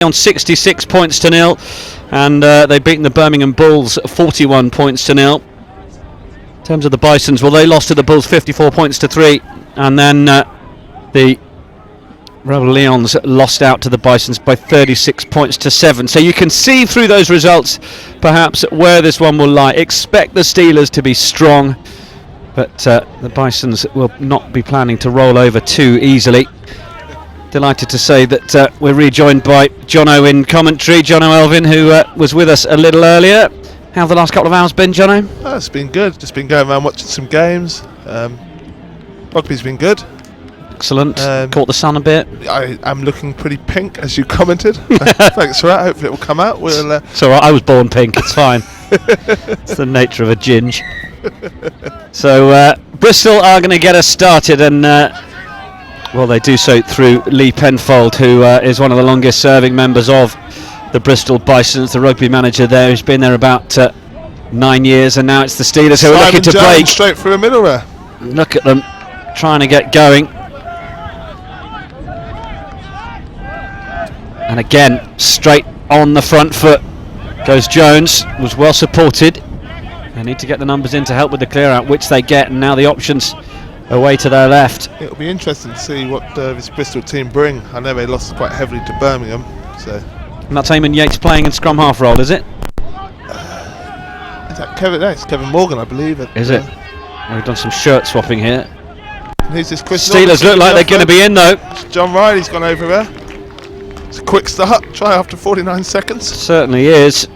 on 66 points to nil, and they've beaten the Birmingham Bulls 41 points to nil. In terms of the Bisons, well, they lost to the Bulls 54 points to 3, and then the Rebel Lions lost out to the Bisons by 36 points to 7. So you can see through those results perhaps where this one will lie. Expect the Steelers to be strong, but the Bisons will not be planning to roll over too easily. Delighted to say that we're rejoined by Jono in commentary, Jono Elvin, who was with us a little earlier. How have the last couple of hours been, Jono? Oh, it's been good. Just been going around watching some games. Rugby's been good. Excellent. Caught the sun a bit. I am looking pretty pink, as you commented. Thanks for that. Hopefully it will come out. We'll, it's all right. I was born pink. It's fine. It's the nature of a ginge. So Bristol are going to get us started, and well, they do so through Lee Penfold, who is one of the longest serving members of the Bristol Bisons, the rugby manager there, who's been there about 9 years, and now it's the Steelers who are looking to break. Straight through the middle there. Look at them trying to get going. And again, straight on the front foot goes Jones, was well supported. They need to get the numbers in to help with the clear out, which they get, and now the options away to their left. It'll be interesting to see what this Bristol team bring. I know they lost quite heavily to Birmingham, so. And that's Eamon Yates playing in scrum half role, is it? Is that Kevin? No, it's Kevin Morgan, I believe. Is it? We've done some shirt swapping here. And who's this Chris Steelers look like they're going to be in though. John Riley's gone over there. It's a quick start. Try after 49 seconds. Certainly is.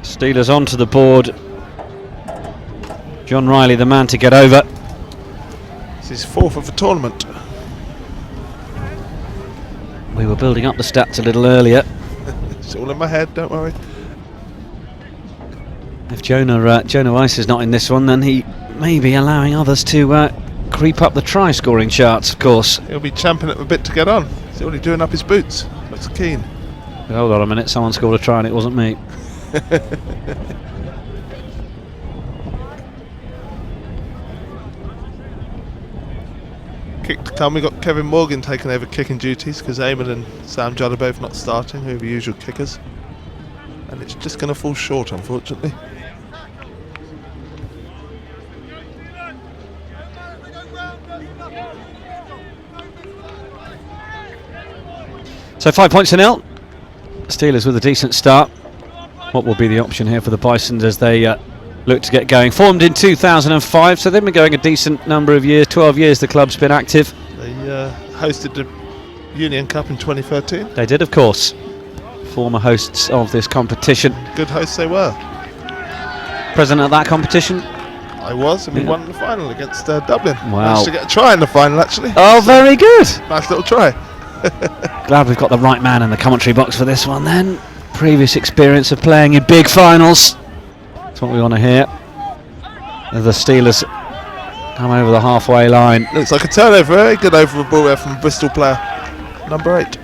Steelers onto the board. John Riley, the man to get over. It's his fourth of the tournament. We were building up the stats a little earlier. It's all in my head, don't worry. If Jonah Weiss is not in this one, then he may be allowing others to creep up the try-scoring charts, of course. He'll be champing at the bit to get on. He's already doing up his boots. Looks keen. Hold on a minute, someone scored a try and it wasn't me. Kick to come. We got Kevin Morgan taking over kicking duties because Eamon and Sam Judd are both not starting, who are the usual kickers, and it's just going to fall short, unfortunately. So 5 points to nil. Steelers with a decent start. What will be the option here for the Bisons as they look to get going? Formed in 2005, so they've been going a decent number of years. 12 years the club's been active. They hosted the Union Cup in 2013. They did, of course. Former hosts of this competition. Good hosts they were. Present at that competition? I was, and we won the final against Dublin. Wow. Managed to get a try in the final, actually. Oh, very good. Nice little try. Glad we've got the right man in the commentary box for this one then. Previous experience of playing in big finals. That's what we want to hear. As the Steelers come over the halfway line. Looks like a turnover. Very good over the ball there from a Bristol player. Number 8.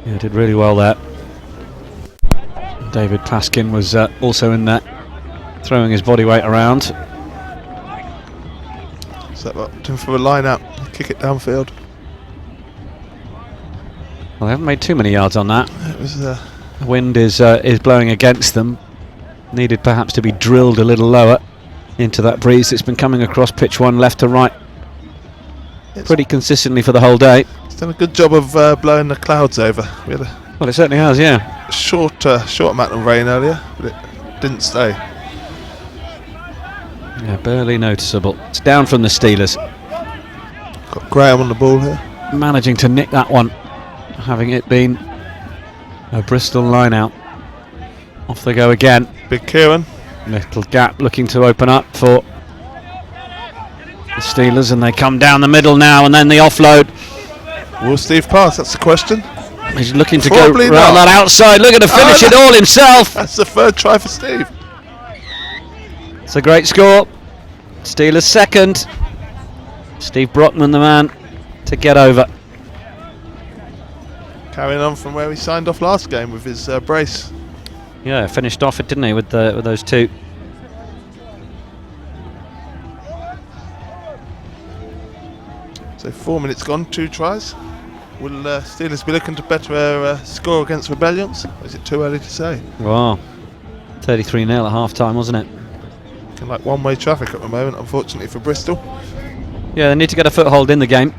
Yeah, did really well there. David Paskin was also in there, throwing his body weight around. So opting for a line out, kick it downfield. Well, they haven't made too many yards on that. It was the wind is blowing against them. Needed perhaps to be drilled a little lower into that breeze that's been coming across pitch one left to right pretty consistently for the whole day. It's done a good job of blowing the clouds over. We had well, it certainly has, yeah. Short amount of rain earlier, but it didn't stay. Yeah, barely noticeable. It's down from the Steelers. Got Graham on the ball here. Managing to nick that one, having it been a Bristol line out. Off they go again. Big Kieran. Little gap looking to open up for the Steelers, and they come down the middle now, and then the offload. Will Steve pass? That's the question. He's looking to Probably go round that outside, looking to finish it all himself. That's the third try for Steve. It's a great score. Steelers second. Steve Brockman, the man to get over. Carrying on from where he signed off last game with his brace. Yeah, finished off it, didn't he, with those two. So 4 minutes gone, 2 tries. Will Steelers be looking to better their score against Rebellions? Or is it too early to say? Wow. 33-0 at half-time, wasn't it? Looking like one-way traffic at the moment, unfortunately for Bristol. Yeah, they need to get a foothold in the game.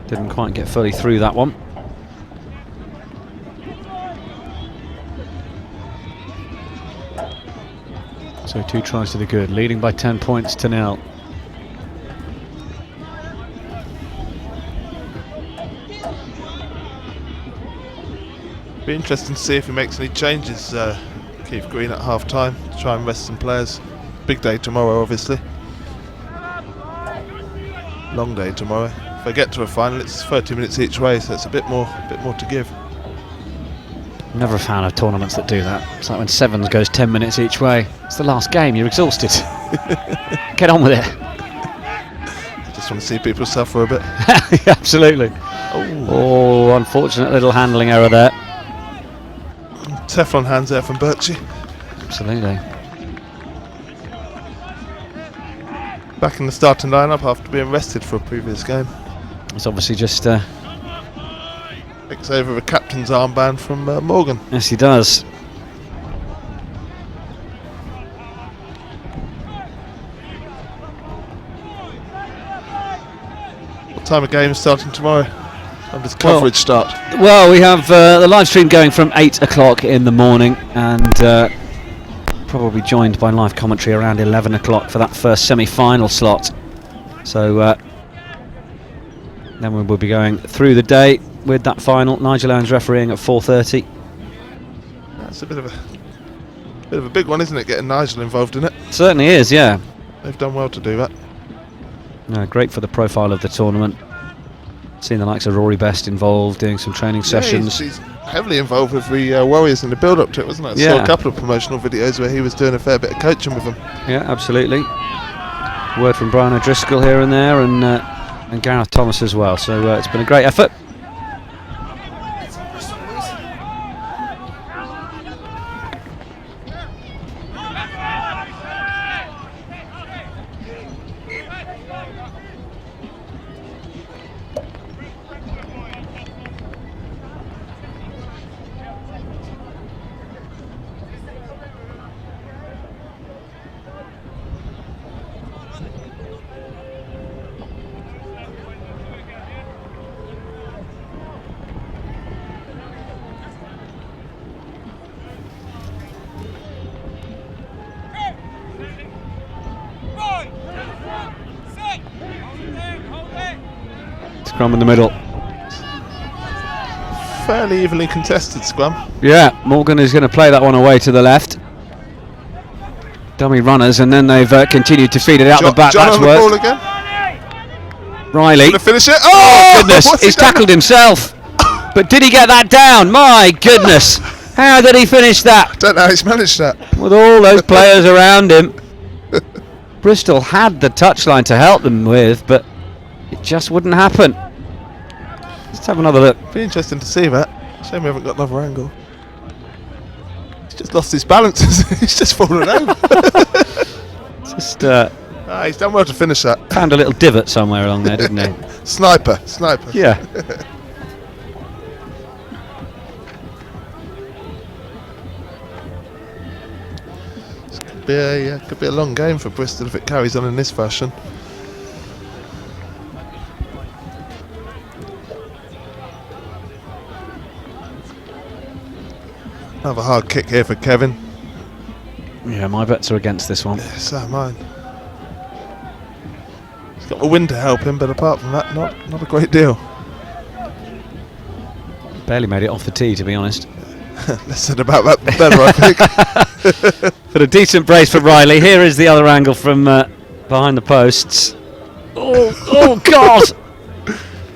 Didn't quite get fully through that one. So 2 tries to the good, leading by 10 points to 0. Be interesting to see if he makes any changes, Keith Green, at half time to try and rest some players. Big day tomorrow, obviously. Long day tomorrow. If they get to a final, it's 30 minutes each way, so it's a bit more to give. Never a fan of tournaments that do that. It's like when Sevens goes 10 minutes each way. It's the last game, you're exhausted. Get on with it. I just want to see people suffer a bit. Absolutely. Oh, unfortunate little handling error there. Teflon hands there from Birchie. Absolutely. Back in the starting lineup after being rested for a previous game. It's obviously just... Picks over the captain's armband from Morgan. yes, he does. What time of game is starting tomorrow? When does coverage start? Well, we have the live stream going from 8 o'clock in the morning, and probably joined by live commentary around 11 o'clock for that first semi-final slot. So then we will be going through the day with that final. Nigel Owens refereeing at 4:30. That's a bit of a big one, isn't it? Getting Nigel involved in it. Certainly is, yeah. They've done well to do that. No, great for the profile of the tournament. Seeing the likes of Rory Best involved, doing some training sessions. He's heavily involved with the Warriors in the build-up to it, wasn't it? I saw a couple of promotional videos where he was doing a fair bit of coaching with them. Yeah, absolutely. Word from Brian O'Driscoll here and there, and Gareth Thomas as well. So it's been a great effort. Scrum in the middle. Fairly evenly contested scrum. Yeah, Morgan is going to play that one away to the left. Dummy runners, and then they've continued to feed it out the back. John That's on the worked. ball again. Riley. Gonna finish it. Oh, goodness, what's he's he done? tackled himself. But did he get that down? My goodness. How did he finish that? Don't know how he's managed that. With all those players around him. Bristol had the touchline to help them with, but it just wouldn't happen. Let's have another look. Be interesting to see that. Shame we haven't got another angle. He's just lost his balance. He's just fallen over. Just He's done well to finish that. found a little divot somewhere along there, didn't he? Sniper. Yeah. Could be a long game for Bristol if it carries on in this fashion. Another hard kick here for Kevin. Yeah, my bets are against this one. Yeah, so are mine. He's got the wind to help him, but apart from that, not a great deal. Barely made it off the tee, to be honest. Less said about that, the better, I think. But a decent brace for Riley. Here is the other angle from behind the posts. Oh God!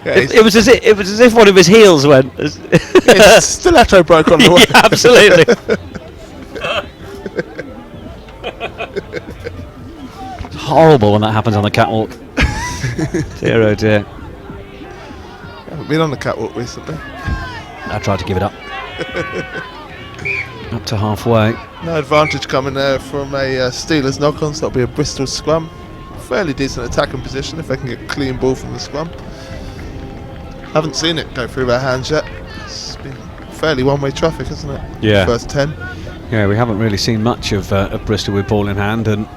Yeah, It was as if one of his heels went. his stiletto broke on the way. Yeah, absolutely. It's horrible when that happens on the catwalk. Dear oh dear. I haven't been on the catwalk recently. I tried to give it up. Up to halfway. No advantage coming there from a Steelers knock-on, so that'll be a Bristol scrum. Fairly decent attacking position if they can get a clean ball from the scrum. Haven't seen it go through their hands yet. It's been fairly one-way traffic, hasn't it? Yeah. First 10. Yeah, we haven't really seen much of Bristol with ball in hand, and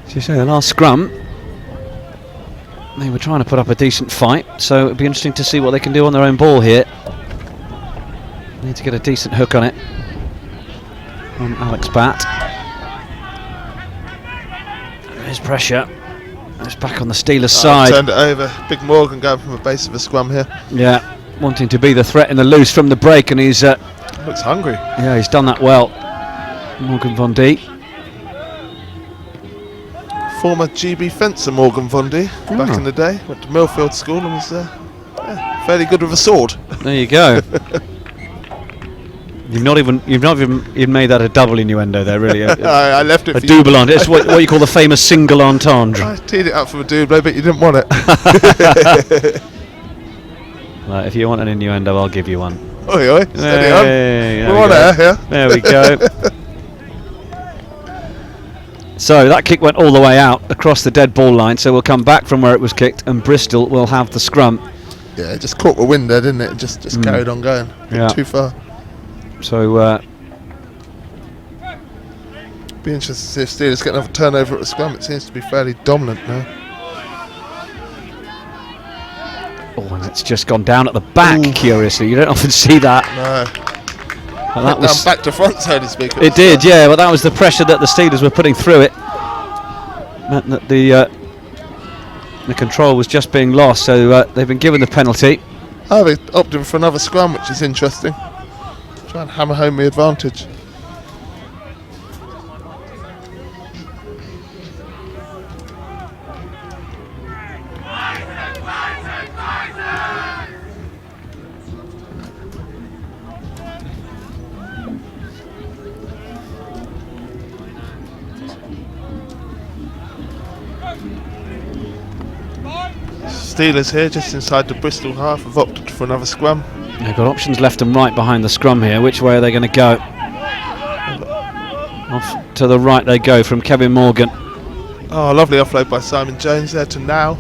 as you say, the last scrum, they were trying to put up a decent fight, so it'll be interesting to see what they can do on their own ball here. Need to get a decent hook on it from Alex Batt. There's pressure. It's back on the Steelers side. Turned it over. Big Morgan going from the base of a scrum here. Yeah, wanting to be the threat in the loose from the break, and he's looks hungry. Yeah, he's done that well. Morgan Von D. Former GB fencer Morgan Von D. Back in the day. Went to Millfield School and was fairly good with a sword. There you go. You've not even made that a double innuendo there, really. I left it a for double you. entendre. It's what you call the famous single entendre. I teed it up for a double, but you didn't want it. Right, if you want an innuendo, I'll give you one. Oi, oi, steady on. We're on air here. There we go. So that kick went all the way out across the dead ball line, so we'll come back from where it was kicked, and Bristol will have the scrum. Yeah, it just caught the wind there, didn't it? Just carried on going. Yeah. Too far. So be interested to see if Steelers get another turnover at the scrum. It seems to be fairly dominant now. oh, and it's just gone down at the back. Ooh. Curiously, you don't often see that. No. And that was back to front, so to speak. It did, yeah. Well, that was the pressure that the Steelers were putting through it. Meant that the control was just being lost, so they've been given the penalty. Oh, they opted for another scrum, which is interesting. Try and hammer home the advantage. Steelers here, just inside the Bristol half, have opted for another scrum. They've got options left and right behind the scrum here. Which way are they going to go? Off to the right they go from Kevin Morgan. Oh, lovely offload by Simon Jones there to Now.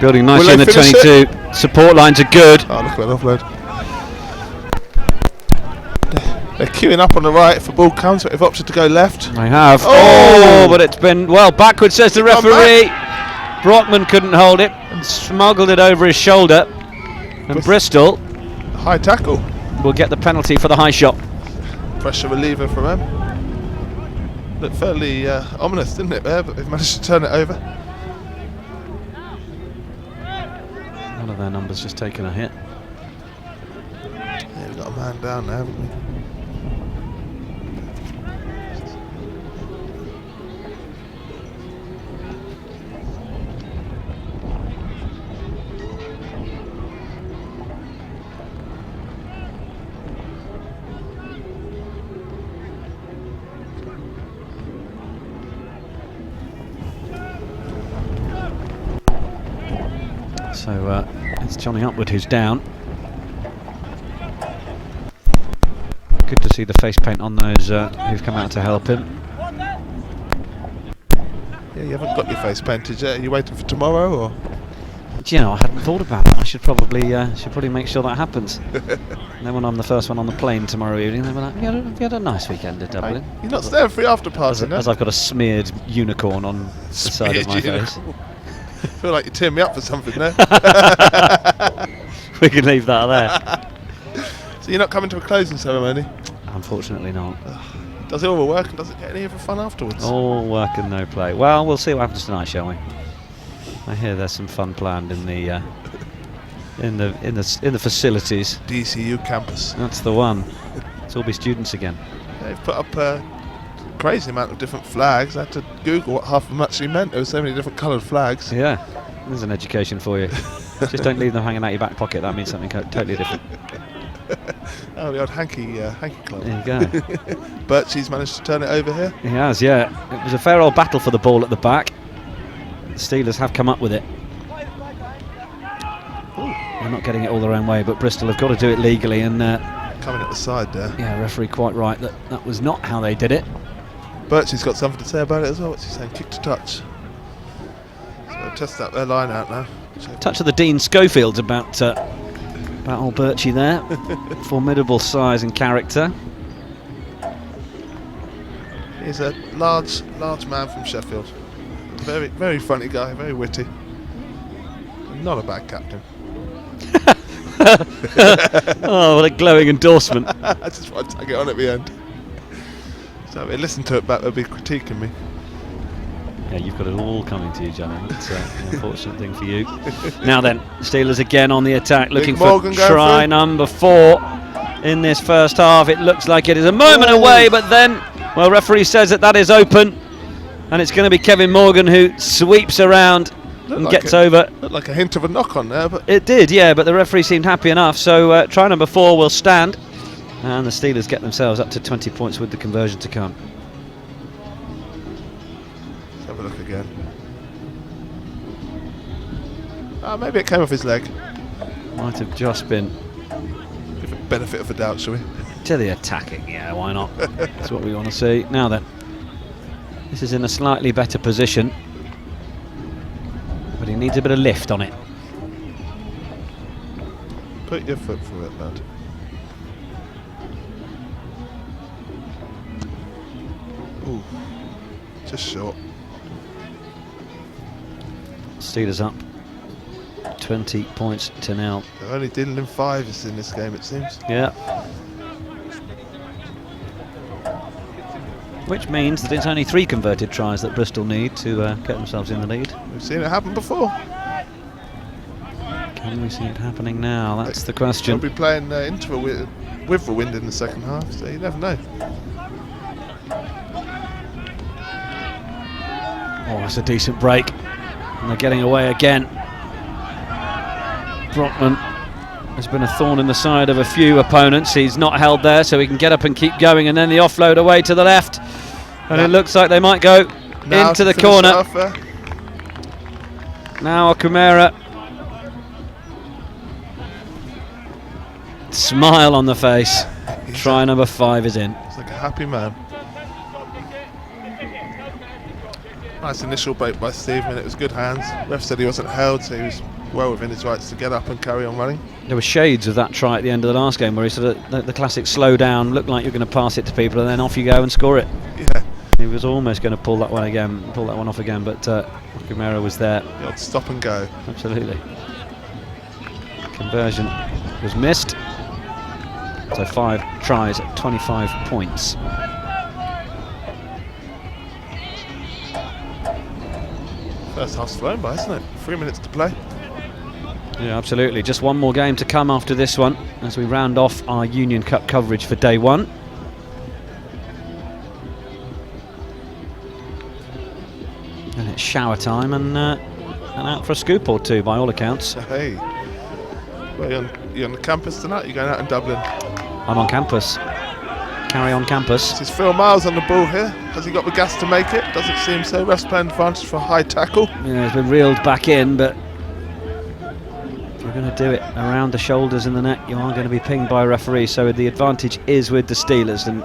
Building nicely in the 22. Support lines are good. Oh, look at that offload. They're queuing up on the right if the ball comes, but they've opted to go left. They have. Oh, but it's been, well, backwards, says the referee. Brockman couldn't hold it and smuggled it over his shoulder. And Bristol high tackle will get the penalty for the high shot. Pressure reliever from them. Looked fairly ominous, didn't it, there? But they've managed to turn it over. One of their numbers just taken a hit. Yeah, we've got a man down there, haven't we? So it's Johnny Upwood who's down. Good to see the face paint on those who've come out to help him. Yeah, you haven't got your face painted yet. Are you waiting for tomorrow, or? Do you know, I hadn't thought about that. I should probably make sure that happens. And then when I'm the first one on the plane tomorrow evening, they'll be like, you had a nice weekend in Dublin. You're not staying for the after party, no? As I've got a smeared unicorn on the side of my face. I feel like you're tearing me up for something there. We can leave that there. So you're not coming to a closing ceremony? Unfortunately not. Does it all work and does it get any of the fun afterwards? All work and no play. Well, we'll see what happens tonight, shall we? I hear there's some fun planned in the facilities. DCU campus. That's the one. It's all be students again. They've put up a crazy amount of different flags. I had to Google what half of them actually meant. There were so many different coloured flags. Yeah, there's an education for you. Just don't leave them hanging out your back pocket. That means something totally different. Oh, the old hanky club. There you go. Birchie's managed to turn it over here. He has, yeah. It was a fair old battle for the ball at the back. The Steelers have come up with it. Ooh. And not getting it all their own way, but Bristol have got to do it legally, and Coming at the side there. yeah, referee quite right that was not how they did it. Birchie's got something to say about it as well. What's he saying? Kick to touch. So they'll test that their line out now. Touch of the Dean Schofields about old Birchie there. Formidable size and character. He's a large man from Sheffield. Very, very funny guy, very witty. And not a bad captain. Oh, what a glowing endorsement. I just want to tag it on at the end. So if they listen to it back, they'll be critiquing me. Yeah, you've got it all coming to you, Johnny. It's an unfortunate thing for you. Now then, Steelers again on the attack, looking for try number 4 in this first half. It looks like it is a moment away, but then, well, referee says that is open, and it's going to be Kevin Morgan who sweeps around and gets over. Looked like a hint of a knock on there, but it did, yeah, but the referee seemed happy enough, so try number 4 will stand, and the Steelers get themselves up to 20 points with the conversion to come. Let's have a look again. Maybe it came off his leg. Might have just been. Give it benefit of the doubt, shall we? To the attacking, yeah, why not? That's what we want to see. Now then, this is in a slightly better position, but he needs a bit of lift on it. Put your foot through it, lad. Ooh, just short. Steelers up 20 points to 0. They're only dealing in 5s in this game, it seems. Yeah. Which means that it's only 3 converted tries that Bristol need to get themselves in the lead. We've seen it happen before. Can we see it happening now? That's the question. They'll be playing with the wind in the second half, so you never know. Oh, that's a decent break. And they're getting away again. Brockman has been a thorn in the side of a few opponents. He's not held there, so he can get up and keep going, and then the offload away to the left. And it looks like they might go into the corner. Now Okumera. Smile on the face. Try number 5 is in. It's like a happy man. Nice initial break by Steven. It was good hands. Ref said he wasn't held, so he was well within his rights to get up and carry on running. There were shades of that try at the end of the last game where he sort of the classic slow down, look like you're going to pass it to people, and then off you go and score it. Yeah. He was almost going to pull that one off again, but Okumera was there. The old stop and go. Absolutely. Conversion was missed. So 5 tries at 25 points. First half's flown by, isn't it? 3 minutes to play. Yeah, absolutely. Just one more game to come after this one as we round off our Union Cup coverage for day 1. And it's shower time and out for a scoop or 2 by all accounts. Hey, well, you on the campus tonight? You're going out in Dublin? I'm on campus. Carry on campus. This is Phil Miles on the ball here. Has he got the gas to make it? Doesn't seem so. Ref's playing advantage for a high tackle. Yeah, he's been reeled back in, but if you're going to do it around the shoulders and the neck, you are going to be pinged by a referee. So the advantage is with the Steelers. And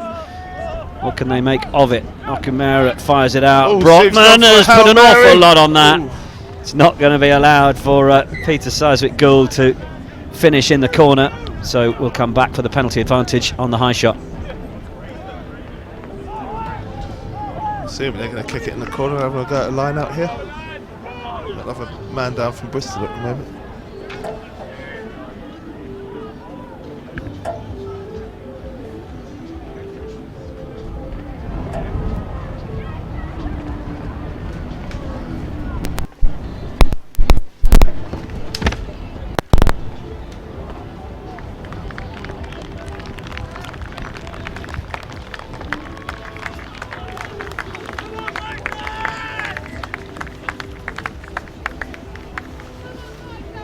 what can they make of it? Okumera fires it out. Ooh, Brockman has put an awful lot on that. Ooh. It's not going to be allowed for Peter Seiswick-Gould to finish in the corner. So we'll come back for the penalty advantage on the high shot. Assuming they're going to kick it in the corner, having a go at a line out here. They'll have a man down from Bristol at the moment.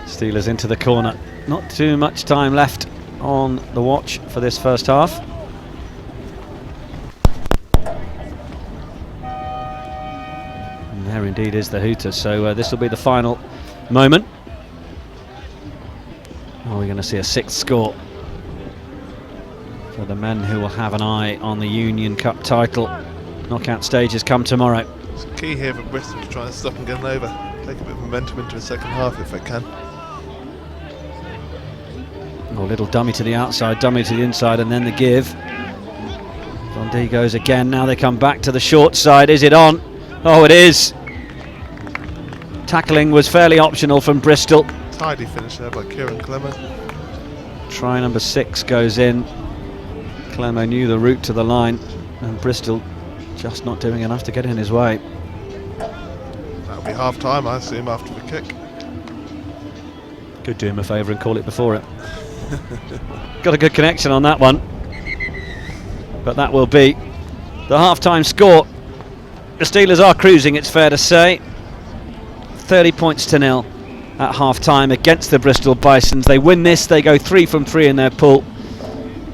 Steelers into the corner. Not too much time left on the watch for this first half. And there indeed is the hooter. So this will be the final moment. we're going to see a sixth score for the men who will have an eye on the Union Cup title. Knockout stages come tomorrow. It's key here for Bristol to try and stop and get an over. Take a bit of momentum into the second half if they can. Oh, little dummy to the outside, dummy to the inside, and then the give. Dundee goes again. Now they come back to the short side. Is it on? Oh, it is. Tackling was fairly optional from Bristol. Tidy finish there by Kieran Clement. Try number 6 goes in. Clemo knew the route to the line, and Bristol just not doing enough to get in his way. That'll be half time, I assume, after the kick. Could do him a favour and call it before it. Got a good connection on that one. But that will be the half-time score. The Steelers are cruising, it's fair to say. 30 points to 0 at half-time against the Bristol Bisons. They win this, they go 3 from 3 in their pool,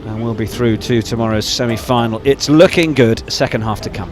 and will be through to tomorrow's semi-final. It's looking good. Second half to come.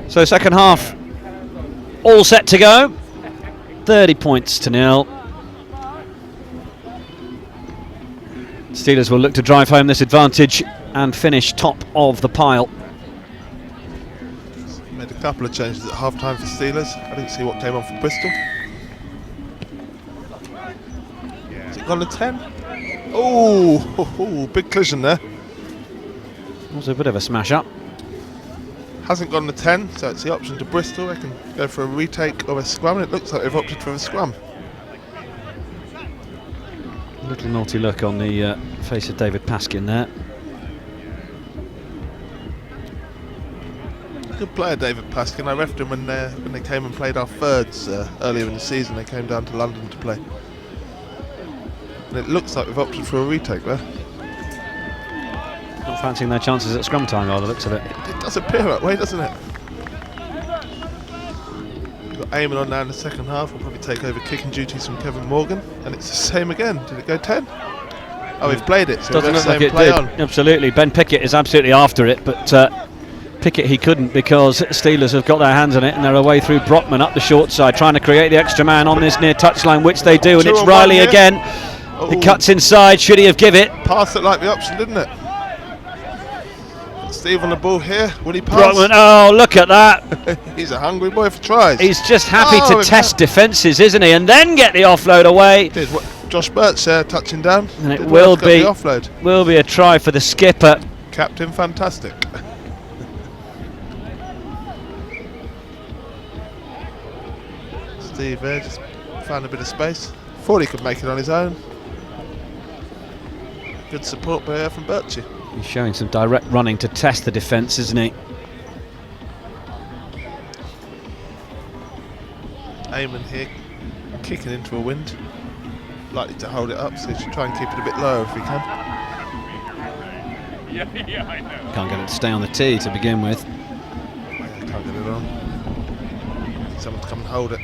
So second half all set to go. 30 points to 0. Steelers will look to drive home this advantage and finish top of the pile. Made a couple of changes at half time for Steelers. I didn't see what came on for Bristol. Has it gone to 10? Oh, big collision there. It was a bit of a smash up. Hasn't gone to 10, so it's the option to Bristol. They can go for a retake or a scrum, and it looks like they've opted for a scrum. A little naughty look on the face of David Paskin there. Good player, David Paskin. I refed him when they came and played our thirds earlier in the season. They came down to London to play. And it looks like we've opted for a retake there. Not fancying their chances at scrum time by the looks of it. It does appear that way, doesn't it? We've got Eamon on now in the second half. We'll probably take over kicking duties from Kevin Morgan. And it's the same again. Did it go 10? Oh, we've played it. So doesn't look like it play did. on. Absolutely. Ben Pickett is absolutely after it, but Pickett he couldn't because Steelers have got their hands on it and they're away through Brockman up the short side, trying to create the extra man on this near touchline, which they do, and it's Riley again. It cuts inside. Should he have give it? Passed it like the option, didn't it? Steve on the ball here. Will he pass? Brockman, oh, look at that. He's a hungry boy for tries. He's just happy Oh, to test defences, isn't he? And then get the offload away. Did what Josh Birch there touching down. And it Did will well to get the offload. will be a try for the skipper. Captain fantastic. Steve there just found a bit of space. Thought he could make it on his own. Good support by from Birchie. He's showing some direct running to test the defence, isn't he? Eamon here kicking into a wind. Likely to hold it up, so he should try and keep it a bit lower if he can. Can't get it to stay on the tee to begin with. Yeah, can't get it on. Someone to come and hold it.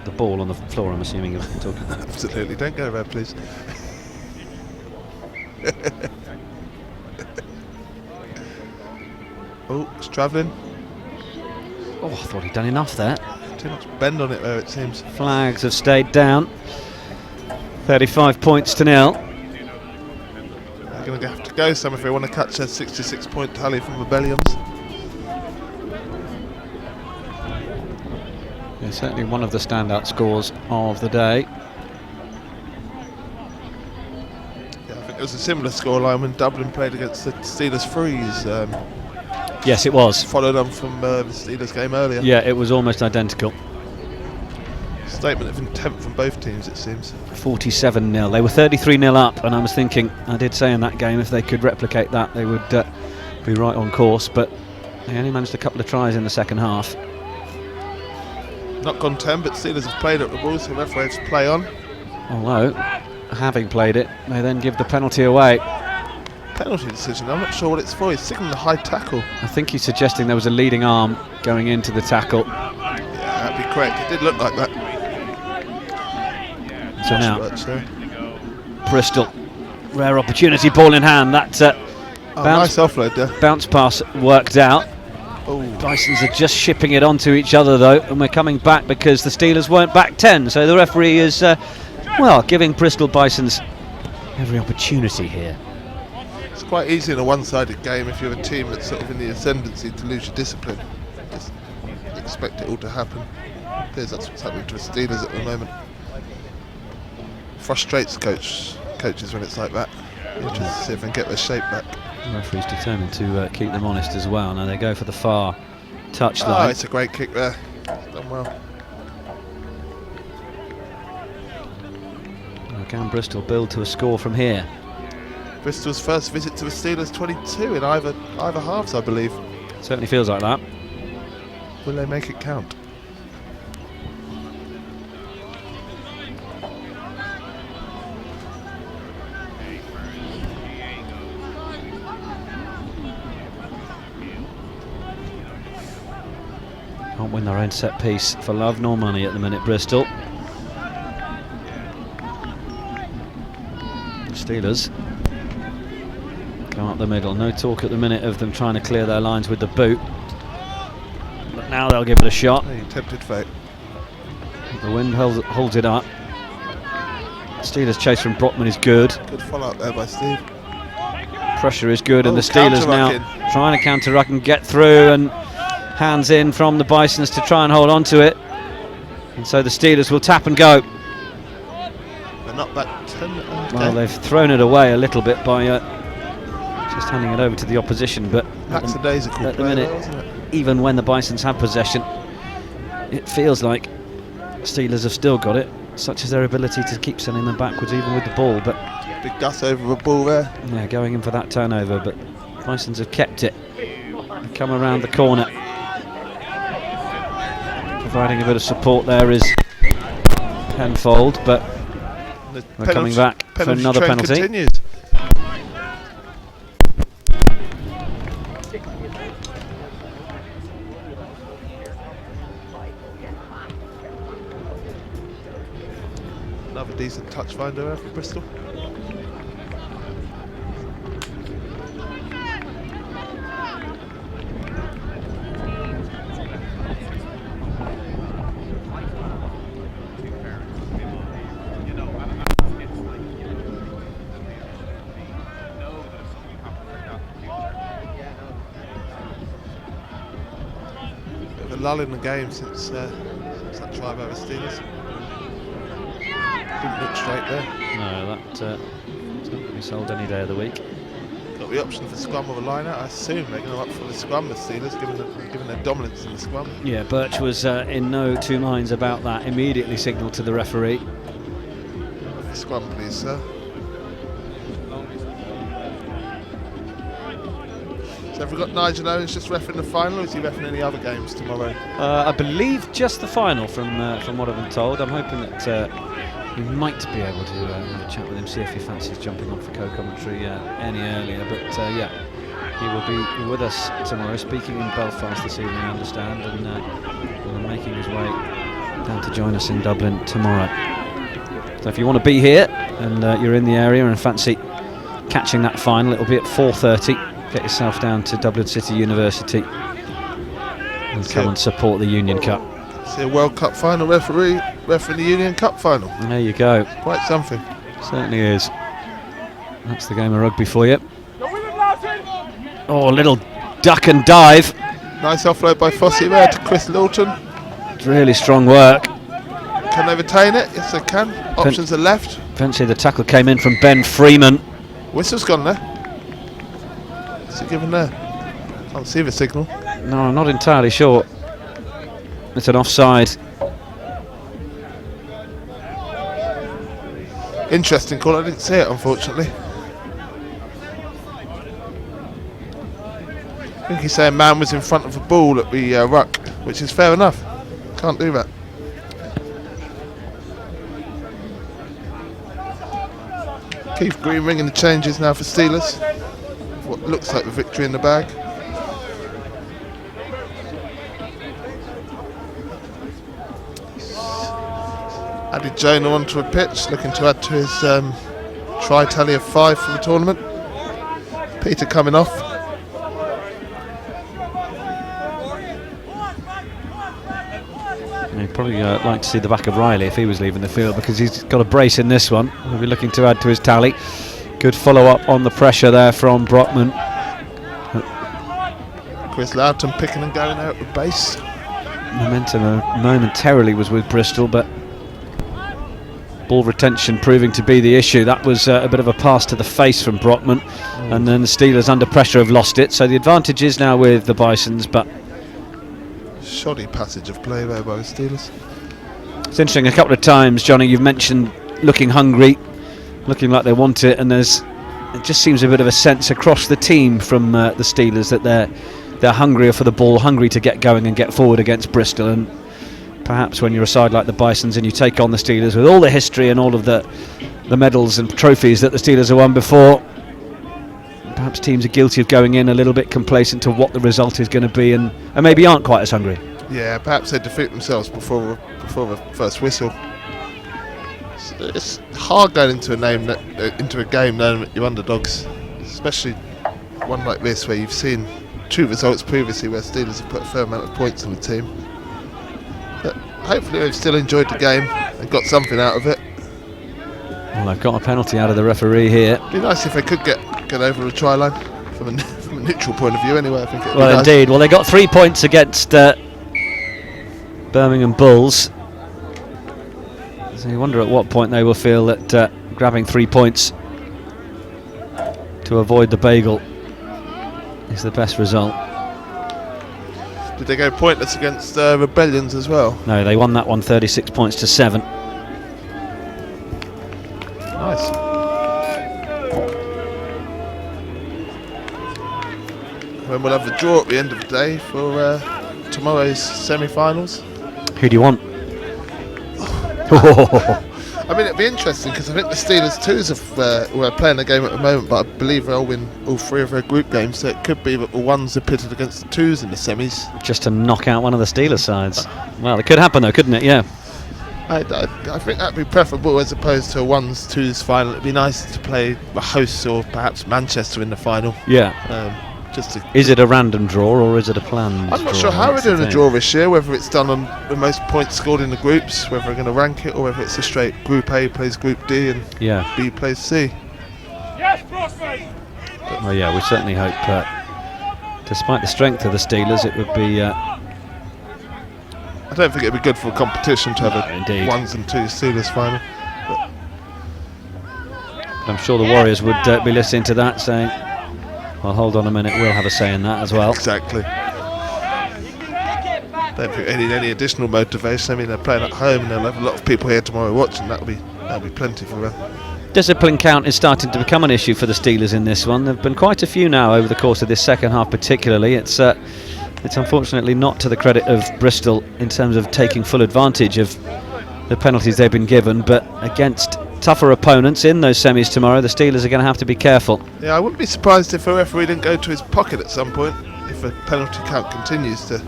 The ball on the floor, I'm assuming you're talking. Absolutely, don't go there, please. Oh, it's travelling. Oh, I thought he'd done enough there. Too much bend on it there, it seems. Flags have stayed down. 35 points to nil. They're going to have to go some if they want to catch their 66-point tally from the Belgians. Yeah, certainly one of the standout scores of the day. Yeah, I think it was a similar scoreline when Dublin played against the Steelers Freeze. Yes, it was. Followed on from the Steelers game earlier. Yeah, it was almost identical. Statement of intent from both teams, it seems. 47-0. They were 33-0 up, and I was thinking, I did say in that game, if they could replicate that, they would be right on course, but they only managed a couple of tries in the second half. Not gone 10, but Steelers have played at the ball, so referees have to play on. Although, having played it, they then give the penalty away. Penalty decision, I'm not sure what it's for. He's signaling a high tackle. I think he's suggesting there was a leading arm going into the tackle. Yeah, that'd be correct. It did look like that. So now, Birch there. Bristol, rare opportunity, ball in hand. That Nice offload there. bounce pass worked out. Oh, Bisons are just shipping it onto each other though, and we're coming back because the Steelers weren't back 10. So the referee is, giving Bristol Bisons every opportunity here. it's quite easy in a one-sided game if you're a team that's sort of in the ascendancy to lose your discipline. Just expect it all to happen. Appears that's what's happening to the Steelers at the moment. Frustrates coaches when it's like that. Interested to see if they can get their shape back. The referee's determined to keep them honest as well. Now they go for the far touchline. Oh, it's a great kick there. Done well. Now can Bristol build to a score from here? Bristol's first visit to the Steelers 22 in either halves, I believe. Certainly feels like that. Will they make it count? Can't win their own set piece for love nor money at the minute, Bristol. The Steelers come up the middle. No talk at the minute of them trying to clear their lines with the boot. But now they'll give it a shot. Hey, tempted fate. The wind holds it up. Steelers chase from Brockman is good. Good follow up there by Steve. Pressure is good, and Oh, the Steelers now counter-rucking. trying to counter-ruck and get through, and hands in from the Bisons to try and hold on to it. And so the Steelers will tap and go. They're not back 10. Okay. Well, they've thrown it away a little bit by just handing it over to the opposition, but Max a Day's a cool at the player, minute, though, isn't it? even when the Bisons have possession, it feels like Steelers have still got it, such as their ability to keep sending them backwards even with the ball. But Big Gus over the ball there. yeah, going in for that turnover, but Bisons have kept it. They come around the corner. Providing a bit of support there is Penfold, but The we're coming back for penalty another train penalty. Continues. Another decent touch finder there for Bristol. lull in the game since that drive over Steelers. Didn't look straight there. No, that's not going to be sold any day of the week. Got the option for scrum or a liner. I assume they're going to opt for the scrum, the Steelers, given their dominance in the scrum. Yeah, Birch was in no two minds about that. Immediately signalled to the referee. The scrum, please, sir. So have we got Nigel Owens just refereeing the final, or is he refereeing any other games tomorrow? I believe just the final, from what I've been told. I'm hoping that we might be able to have a chat with him, see if he fancies jumping on for co-commentary any earlier. But yeah, he will be with us tomorrow, speaking in Belfast this evening, I understand, and making his way down to join us in Dublin tomorrow. So if you want to be here and you're in the area and fancy catching that final, it'll be at 4:30. Get yourself down to Dublin City University and come and support the Union Cup. See a World Cup final refereeing the Union Cup final. There you go. Quite something. Certainly is. That's the game of rugby for you. Oh, a little duck and dive. Nice offload by Fossey there to Chris Lawton. Really strong work. Can they retain it? Yes, they can. Options are left. Fancy the tackle came in from Ben Freeman. Whistle's gone there. What's it given there? Can't see the signal. No, I'm not entirely sure. It's an offside. Interesting call. I didn't see it, unfortunately. I think he's saying man was in front of the ball at the ruck, which is fair enough. Can't do that. Keith Green ringing the changes now for Steelers. What looks like the victory in the bag. Added Jonah onto a pitch, looking to add to his try tally of 5 for the tournament. Peter coming off. He'd probably like to see the back of Riley if he was leaving the field, because he's got a brace in this one. He'll be looking to add to his tally. Good follow-up on the pressure there from Brockman. Chris Loughton picking and going out with base. Momentum momentarily was with Bristol, but ball retention proving to be the issue. That was a bit of a pass to the face from Brockman, and then the Steelers under pressure have lost it. So the advantage is now with the Bisons, but shoddy passage of play there by the Steelers. It's interesting, a couple of times, Johnny, you've mentioned looking hungry, looking like they want it, and it just seems a bit of a sense across the team from the Steelers that they're hungrier for the ball, hungry to get going and get forward against Bristol. And perhaps when you're a side like the Bisons and you take on the Steelers with all the history and all of the medals and trophies that the Steelers have won before, perhaps teams are guilty of going in a little bit complacent to what the result is going to be, and maybe aren't quite as hungry. Yeah, perhaps they defeat themselves before the first whistle. It's hard going into a game knowing that you're underdogs, especially one like this where you've seen 2 results previously where Steelers have put a fair amount of points on the team. But hopefully they've still enjoyed the game and got something out of it. Well, they've got a penalty out of the referee here. It'd be nice if they could get over the try line from a neutral point of view anyway. I think it'd be well, nice. Indeed. Well, they got 3 points against Birmingham Bulls. So you wonder at what point they will feel that grabbing 3 points to avoid the bagel is the best result. Did they go pointless against Rebellions as well? No, they won that one 36 points to 7. Nice. When we'll have the draw at the end of the day for tomorrow's semi-finals. Who do you want? I mean, it'd be interesting because I think the Steelers 2s are playing a game at the moment, but I believe they'll win all 3 of their group games, so it could be that the 1s are pitted against the 2s in the semis. Just to knock out one of the Steelers sides. Well, it could happen though, couldn't it? Yeah. I think that'd be preferable as opposed to a 1s-2s final. It'd be nice to play the hosts or perhaps Manchester in the final. Yeah. Is it a random draw or is it a planned I'm not draw? sure how we're doing a draw this year, whether it's done on the most points scored in the groups, whether we're going to rank it, or whether it's a straight Group A plays Group D and B plays C. Well, yeah, we certainly hope, despite the strength of the Steelers, it would be I don't think it'd be good for a competition to have No, a indeed. 1s and 2s Steelers final. I'm sure the Warriors would be listening to that saying, well, hold on a minute, we'll have a say in that as well. Exactly. Don't think they need any additional motivation. I mean, they're playing at home and they'll have a lot of people here tomorrow watching. That'll be plenty for them. Discipline count is starting to become an issue for the Steelers in this one. There have been quite a few now over the course of this second half particularly. It's unfortunately not to the credit of Bristol in terms of taking full advantage of the penalties they've been given, but against tougher opponents in those semis tomorrow, the Steelers are going to have to be careful. Yeah, I wouldn't be surprised if a referee didn't go to his pocket at some point, if a penalty count continues to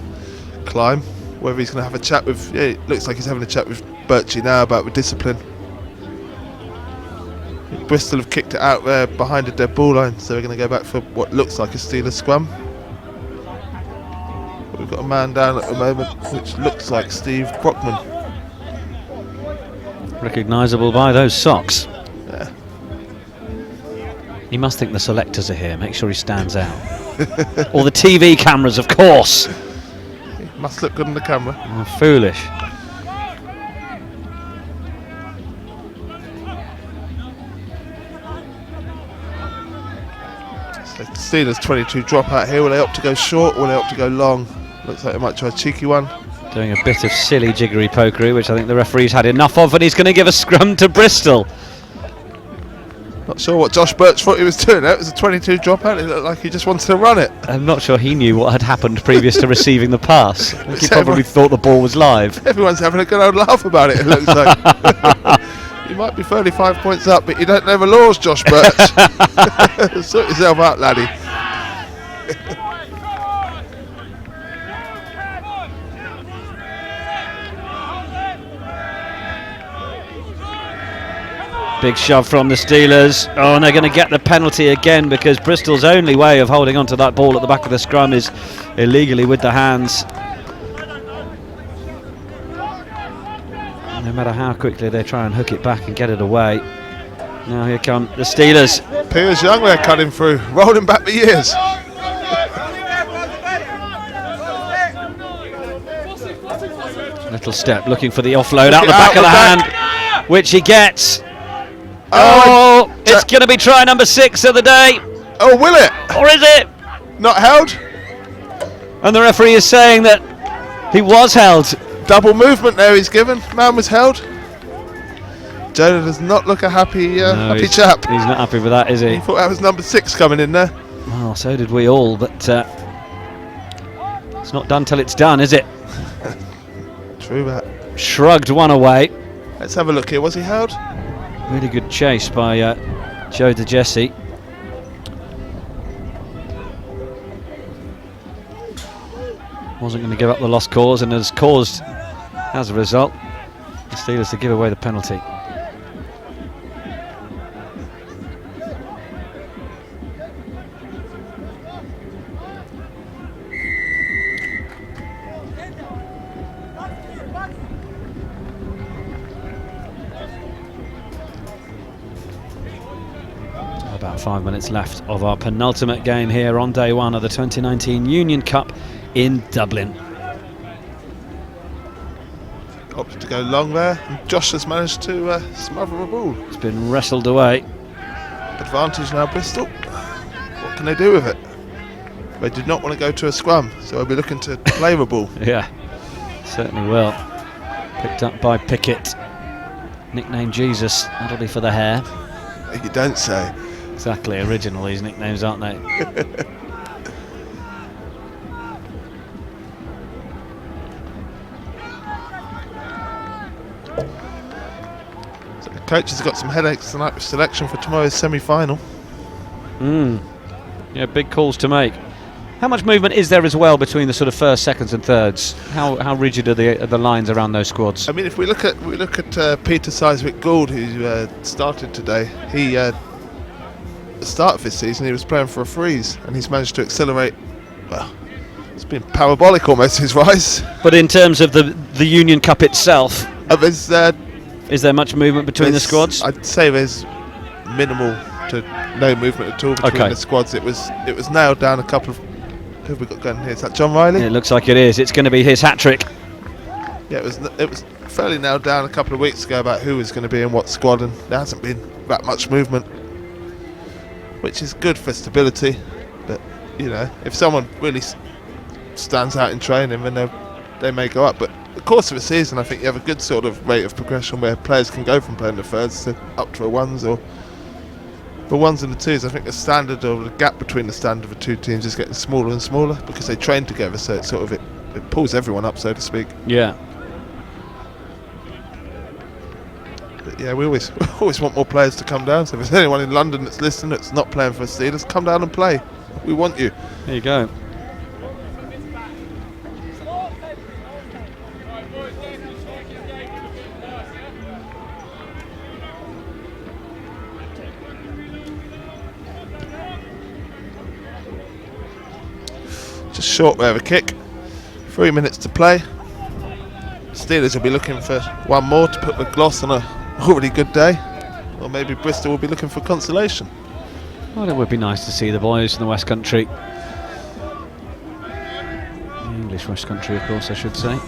climb. Whether he's going to have a chat with, yeah, it looks like he's having a chat with Birchie now about the discipline. Bristol have kicked it out there behind a dead ball line, so we're going to go back for what looks like a Steelers scrum. But we've got a man down at the moment, which looks like Steve Brockman. Recognisable by those socks. Yeah. He must think the selectors are here, make sure he stands out. Or the TV cameras, of course. He must look good on the camera. Oh, foolish. So Steelers 22 drop out here. Will they opt to go short or will they opt to go long? Looks like they might try a cheeky one. Doing a bit of silly jiggery pokery, which I think the referee's had enough of, and he's going to give a scrum to Bristol. Not sure what Josh Birch thought he was doing. It was a 22 dropout. It looked like he just wanted to run it. I'm not sure he knew what had happened previous to receiving the pass. I think he So probably thought the ball was live. Everyone's having a good old laugh about it, it looks like. You might be 35 points up, but you don't know the laws, Josh Birch. Sort yourself out, laddie. Big shove from the Steelers. Oh, and they're going to get the penalty again because Bristol's only way of holding on to that ball at the back of the scrum is illegally with the hands. No matter how quickly they try and hook it back and get it away. Now here come the Steelers. Piers Young there cutting through, rolling back the years. Little step looking for the offload out the back of the hand, which he gets. Oh, it's going to be try number 6 of the day. Oh, will it? Or is it? Not held? And the referee is saying that he was held. Double movement there he's given. Man was held. Jonah does not look a happy chap. He's not happy with that, is he? He thought that was number 6 coming in there. Well, so did we all, but it's not done till it's done, is it? True that. Shrugged one away. Let's have a look here. Was he held? Really good chase by Joe DeJesse. Wasn't going to give up the lost cause and has caused, as a result, the Steelers to give away the penalty. About 5 minutes left of our penultimate game here on day one of the 2019 Union Cup in Dublin. Opted to go long there, and Josh has managed to smother a ball. It's been wrestled away. Advantage now, Bristol. What can they do with it? They did not want to go to a scrum, so they'll be looking to play the ball. Yeah, certainly will. Picked up by Pickett. Nicknamed Jesus, that'll be for the hair. You don't say. Exactly, original these nicknames, aren't they? So the coach has got some headaches tonight with selection for tomorrow's semi-final. Yeah, big calls to make. How much movement is there as well between the sort of first, seconds and thirds? How rigid are the lines around those squads? I mean, if we look at Peter Seiswick Gould, who started today, he at the start of this season he was playing for a freeze, and he's managed to accelerate. Well, it's been parabolic almost, his rise. But in terms of the Union Cup itself, Is there much movement between the squads? I'd say there's minimal to no movement at all between the squads. It was nailed down a couple of. Who have we got going here? Is that John Riley? It looks like it is. It's going to be his hat-trick. Yeah, it was fairly nailed down a couple of weeks ago about who was going to be in what squad, and there hasn't been that much movement, which is good for stability. But you know, if someone really stands out in training, then they may go up. But the course of a season, I think you have a good sort of rate of progression where players can go from playing the thirds to up to a ones, or the ones and the twos. I think the standard, or the gap between the standard of the two teams, is getting smaller and smaller because they train together. So it sort of it pulls everyone up, so to speak. Yeah. But yeah, we always want more players to come down. So if there's anyone in London that's listening that's not playing for the Steelers, come down and play. We want you. There you go. Just short way of a kick. 3 minutes to play. Steelers will be looking for one more to put the gloss on a already good day, or maybe Bristol will be looking for consolation. Well, it would be nice to see the boys in the West Country, the English West Country, of course, I should say,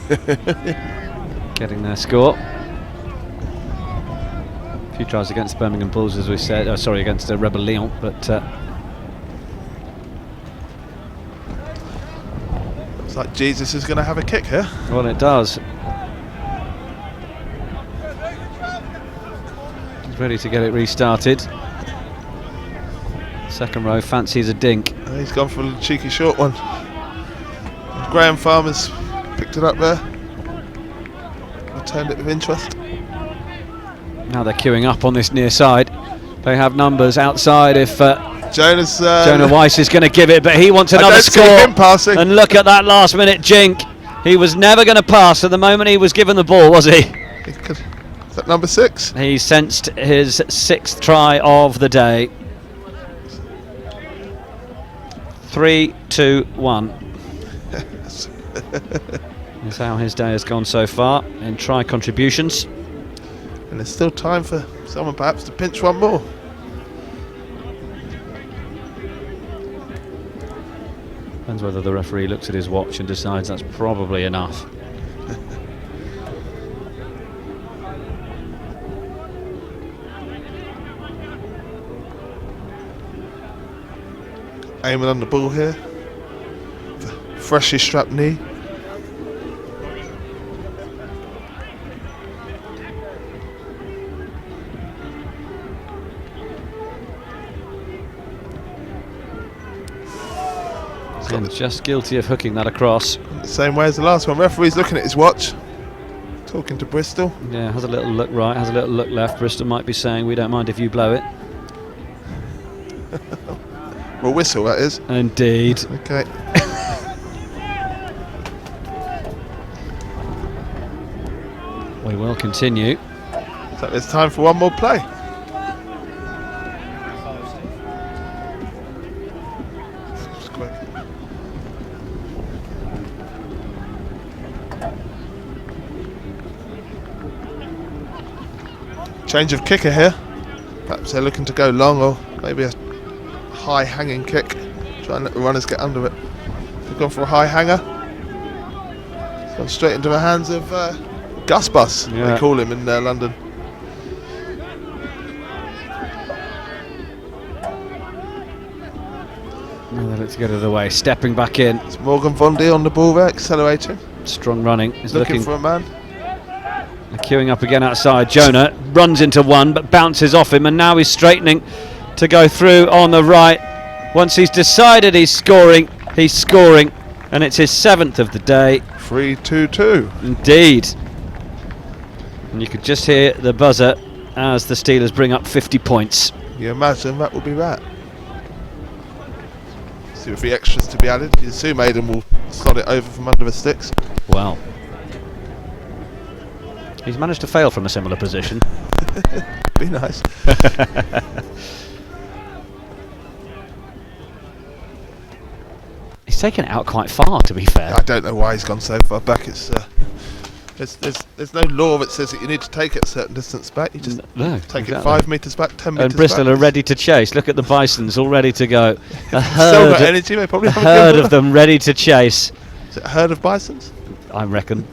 getting their score. A few tries against Birmingham Bulls, as we said. Against Rebel Lyon, but looks like Jesus is going to have a kick here. well, it does. He's ready to get it restarted. Second row fancies a dink. He's gone for a cheeky short one. Graham Farmer's picked it up there. Returned it with interest. Now they're queuing up on this near side. They have numbers outside if Jonah Weiss is going to give it, but he wants another score. Him passing. And look at that last minute jink. He was never going to pass at the moment he was given the ball, was he? Is that number 6? He sensed his 6th try of the day. 3, 2, 1. That's how his day has gone so far in try contributions. And there's still time for someone perhaps to pinch one more. Depends whether the referee looks at his watch and decides that's probably enough. Aiming on the ball here. Freshly strapped knee. And just guilty of hooking that across. The same way as the last one. Referee's looking at his watch. Talking to Bristol. Yeah, has a little look right, has a little look left. Bristol might be saying, we don't mind if you blow it. Well, whistle, that is. Indeed. Okay. We will continue. So there's time for one more play. Just quick. Change of kicker here. Perhaps they're looking to go long, or maybe a high hanging kick. Try and let the runners get under it. They've gone for a high hanger. It's gone straight into the hands of Gus Bus, Yeah. they call him in London. Now they look to get it away. Stepping back in. It's Morgan Vondy on the ball there, accelerating. Strong running. He's Looking for a man. Queuing up again outside. Jonah runs into one but bounces off him, and now he's straightening to go through on the right. Once he's decided he's scoring, and it's his 7th of the day. 3-2-2. Indeed. And you could just hear the buzzer as the Steelers bring up 50 points. You imagine that will be that. See if the extras to be added. You assume Aidan will slot it over from under the sticks. Well, he's managed to fail from a similar position. Be nice. He's taken it out quite far, to be fair. I don't know why he's gone so far back. It's there's no law that says that you need to take it a certain distance back. You just No, take exactly. it 5 metres back, 10 metres And Bristol back. are ready to chase. Look at the Bisons, all ready to go. A Still got herd, energy. They probably a have a herd good of them ready to chase. Is it a herd of bisons? I reckon.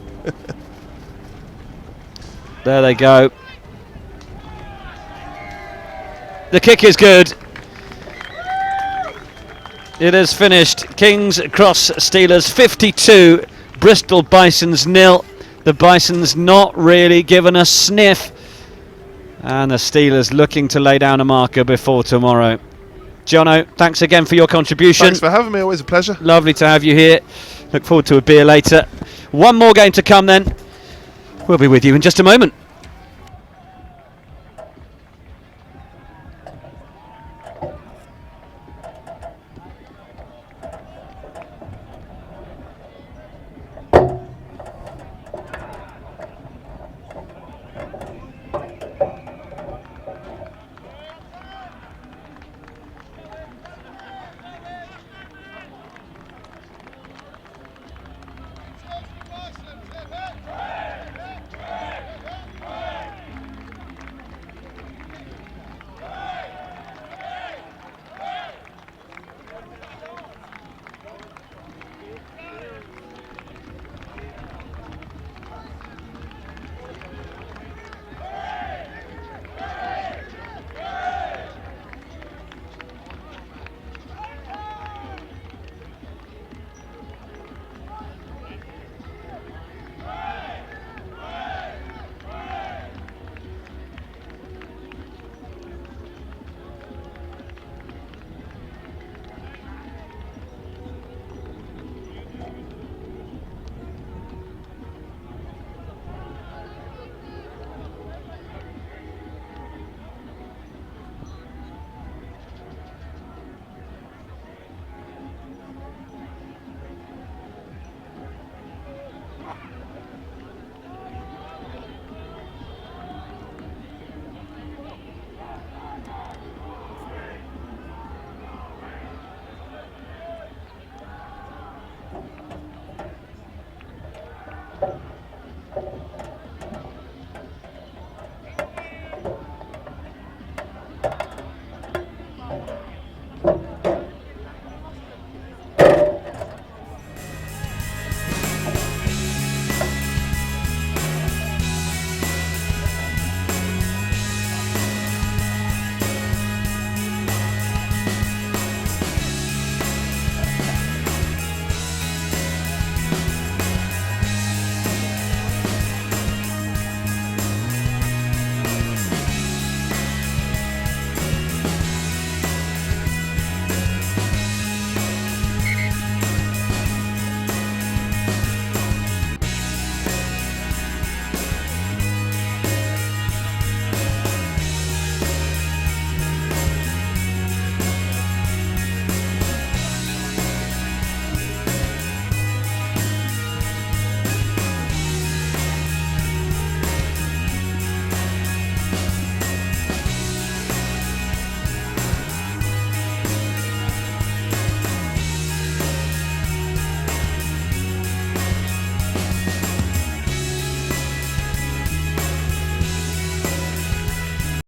There they go. The kick is good. It is finished. King's Cross Steelers 52, Bristol Bisons 0. The Bisons not really given a sniff. And the Steelers looking to lay down a marker before tomorrow. Jono, thanks again for your contribution. Thanks for having me, always a pleasure. Lovely to have you here. Look forward to a beer later. One more game to come then. We'll be with you in just a moment.